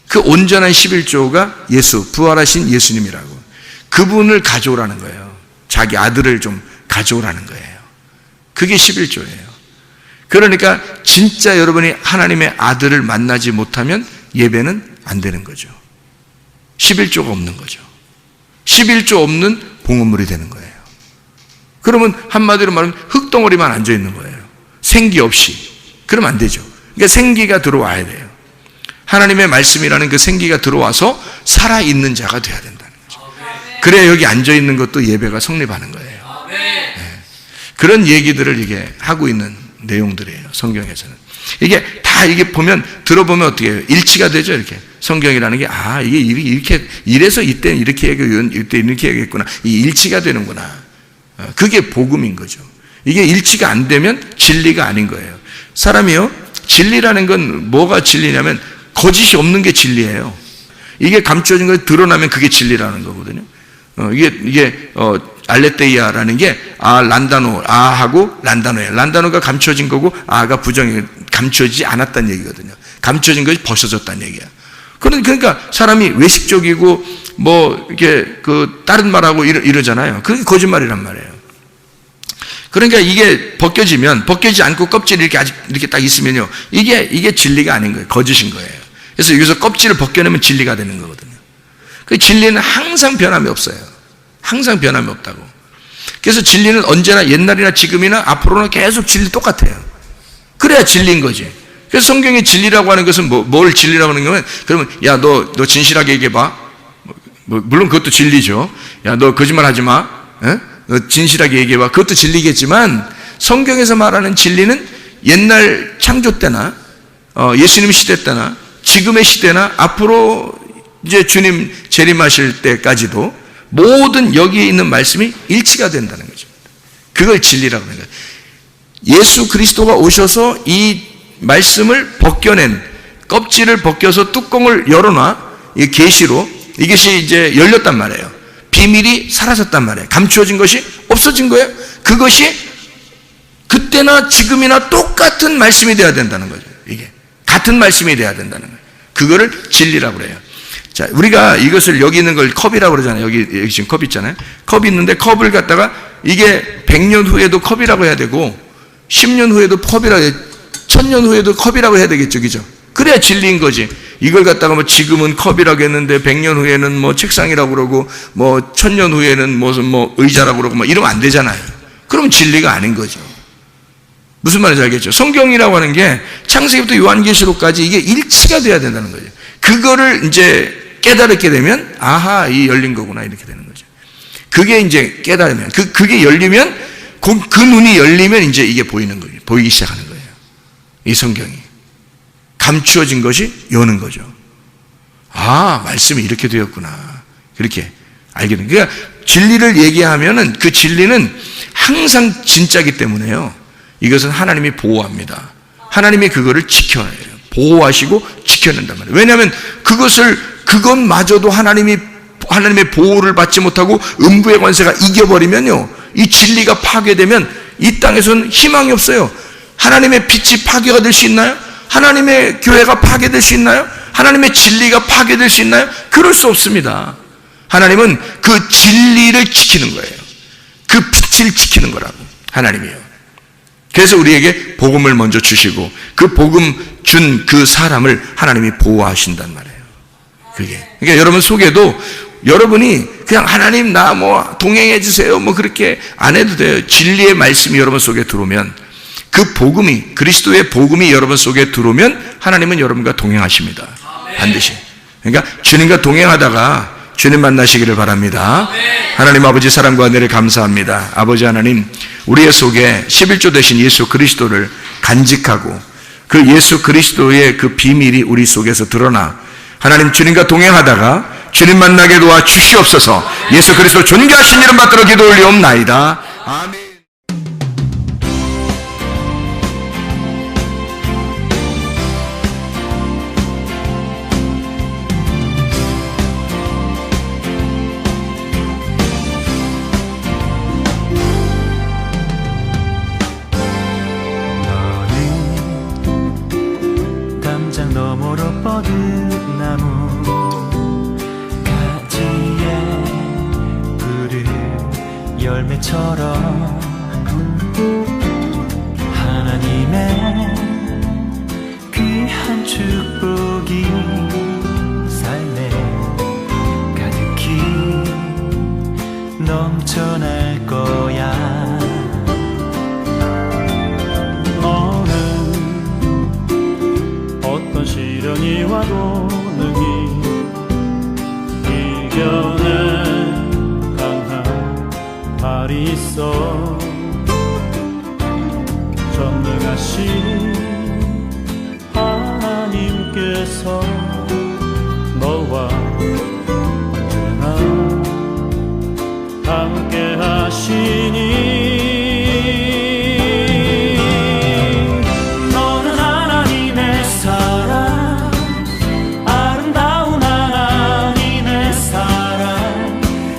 그 온전한 11조가 예수, 부활하신 예수님이라고. 그분을 가져오라는 거예요. 자기 아들을 좀 가져오라는 거예요. 그게 11조예요. 그러니까 진짜 여러분이 하나님의 아들을 만나지 못하면 예배는 안 되는 거죠. 11조가 없는 거죠. 11조 없는 봉헌물이 되는 거예요. 그러면 한마디로 말하면 흙덩어리만 앉아 있는 거예요. 생기 없이. 그러면 안 되죠. 그러니까 생기가 들어와야 돼요. 하나님의 말씀이라는 그 생기가 들어와서 살아있는 자가 돼야 된다는 거죠. 그래야 여기 앉아 있는 것도 예배가 성립하는 거예요. 네. 그런 얘기들을 이게 하고 있는 내용들이에요. 성경에서는. 이게 다 이게 들어보면 어떻게 해요? 일치가 되죠, 이렇게. 성경이라는 게, 이게 이렇게, 이래서 이때는 이렇게 얘기하고, 이때 이렇게 얘기했구나. 이 일치가 되는구나. 그게 복음인 거죠. 이게 일치가 안 되면 진리가 아닌 거예요. 사람이요, 진리라는 건 뭐가 진리냐면, 거짓이 없는 게 진리예요. 이게 감춰진 거 드러나면 그게 진리라는 거거든요. 알레테이아라는 게 란다노, 하고 란다노예요. 란다노가 감춰진 거고 아가 감춰지지 않았다는 얘기거든요. 감춰진 것이 벗어졌다는 얘기야. 그러니까 사람이 외식적이고 이렇게 다른 말하고 이러잖아요. 그게 거짓말이란 말이에요. 그러니까 이게 벗겨지지 않고 껍질이 이렇게 딱 있으면요, 이게 진리가 아닌 거예요. 거짓인 거예요. 그래서 여기서 껍질을 벗겨내면 진리가 되는 거거든요. 그 진리는 항상 변함이 없어요. 항상 변함이 없다고. 그래서 진리는 언제나 옛날이나 지금이나 앞으로나 계속 진리 똑같아요. 그래야 진리인 거지. 그래서 성경의 진리라고 하는 것은 뭘 진리라고 하는 거면, 그러면 야, 너 진실하게 얘기해봐. 물론 그것도 진리죠. 야, 너 거짓말 하지 마. 너 진실하게 얘기해봐. 그것도 진리겠지만 성경에서 말하는 진리는 옛날 창조 때나 예수님 시대 때나 지금의 시대나 앞으로 이제 주님 재림하실 때까지도 모든 여기에 있는 말씀이 일치가 된다는 거죠. 그걸 진리라고 하는 거예요. 예수 그리스도가 오셔서 이 말씀을 벗겨낸, 껍질을 벗겨서 뚜껑을 열어놔, 이 계시로 이것이 이제 열렸단 말이에요. 비밀이 사라졌단 말이에요. 감추어진 것이 없어진 거예요. 그것이 그때나 지금이나 똑같은 말씀이 되어야 된다는 거죠. 이게 같은 말씀이 되어야 된다는 거예요. 그거를 진리라고 그래요. 자, 우리가 이것을 여기 있는 걸 컵이라고 그러잖아요. 여기 지금 컵 있잖아요. 컵이 있는데 컵을 갖다가 이게 100년 후에도 컵이라고 해야 되고 10년 후에도 컵이라고 해야, 1000년 후에도 컵이라고 해야 되겠죠. 그죠? 그래야 진리인 거지. 이걸 갖다가 지금은 컵이라고 했는데 100년 후에는 책상이라고 그러고 1000년 후에는 무슨 의자라고 그러고 이러면 안 되잖아요. 그럼 진리가 아닌 거죠. 무슨 말인지 알겠죠? 성경이라고 하는 게 창세기부터 요한계시록까지 이게 일치가 돼야 된다는 거죠. 그거를 이제 깨달게 되면 이 열린 거구나 이렇게 되는 거죠. 그게 이제 깨달으면 그게 열리면 그 눈이 열리면 이제 이게 보이는 거예요. 보이기 시작하는 거예요. 이 성경이 감추어진 것이 여는 거죠. 말씀이 이렇게 되었구나. 그렇게 알게 됩니다. 그러니까 진리를 얘기하면은 그 진리는 항상 진짜기 때문에요. 이것은 하나님이 보호합니다. 하나님이 그거를 지켜야 해요. 보호하시고 지켜낸단 말이에요. 왜냐하면 그것마저도 하나님의 보호를 받지 못하고 음부의 권세가 이겨버리면요, 이 진리가 파괴되면 이 땅에서는 희망이 없어요. 하나님의 빛이 파괴가 될 수 있나요? 하나님의 교회가 파괴될 수 있나요? 하나님의 진리가 파괴될 수 있나요? 그럴 수 없습니다. 하나님은 그 진리를 지키는 거예요. 그 빛을 지키는 거라고, 하나님이요. 그래서 우리에게 복음을 먼저 주시고 그 복음 준 그 사람을 하나님이 보호하신단 말이에요. 그러니까 여러분 속에도 여러분이 그냥 하나님 나 동행해 주세요 그렇게 안 해도 돼요. 진리의 말씀이 여러분 속에 들어오면, 그 복음이, 그리스도의 복음이 여러분 속에 들어오면 하나님은 여러분과 동행하십니다. 반드시. 그러니까 주님과 동행하다가 주님 만나시기를 바랍니다. 하나님 아버지 사랑과 은혜를 감사합니다. 아버지 하나님, 우리의 속에 11조 되신 예수 그리스도를 간직하고 그 예수 그리스도의 그 비밀이 우리 속에서 드러나 하나님 주님과 동행하다가 주님 만나게 도와 주시옵소서. 예수 그리스도 존귀하신 이름 받들어 기도 올리옵나이다. 아멘. 담장 너머로 뻗은 나무 가지에 푸른 열매처럼 하나님의 귀한 축복이 삶에 가득히 넘쳐날 거야. 어떤 시련이 와도 능히 이겨낸 강한 발이 있어. 전능하신 하나님께서 너와 언제나 함께 하시니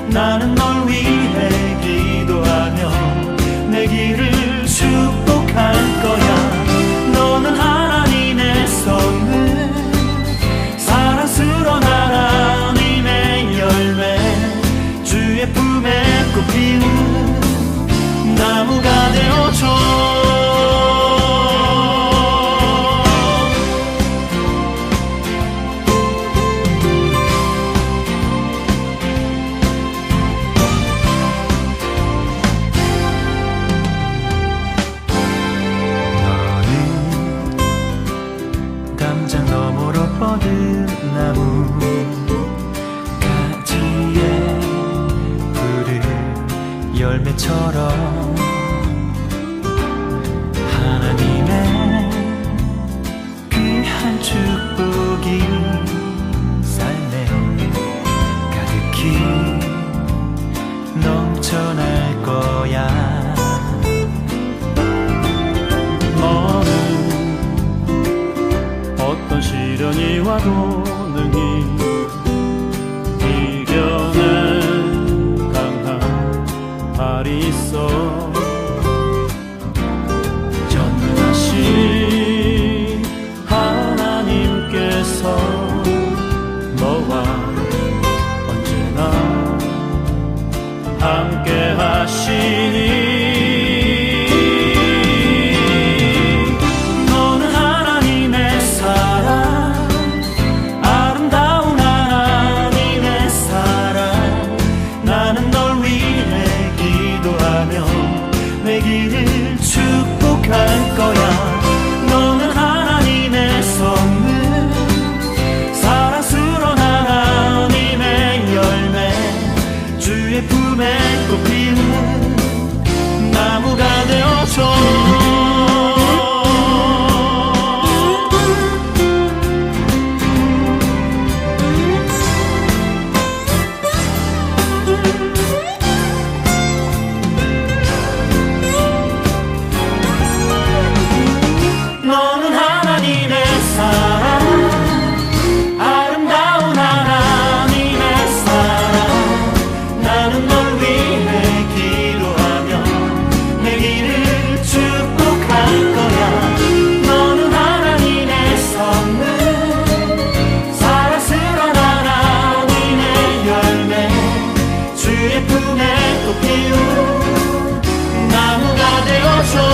나는 널 위해 기도하며 내 길을 축복할 거야. 너는 하나님의 선물, 사랑스러운 하나님의 열매, 주의 품에 꽃 피운 나무가 되어줘. 담장 너머로 뻗은 나무 가지에 푸른 열매처럼 하나님의 귀한 축복이 삶에 가득히 넘쳐날 거야. 어떤 시련이 와도 능히 이겨낸 강한 발이 있어. 전능하신 하나님께서 너와 언제나 함께 하시니 내 길을 축복할 거야. 너는 하나님의 선물, 사랑스러운 하나님의 열매, 주의 품에 꽃 피운 나무가 되어줘. 너는 하나님의 사랑, 아름다운 하나님의 사랑. 나는 널 위해 기도하며 내 길을 축복할 거야. 너는 하나님의 선물, 사랑스러운 하나님의 열매, 주의 품에 꽃 피운 나무가 되어줘.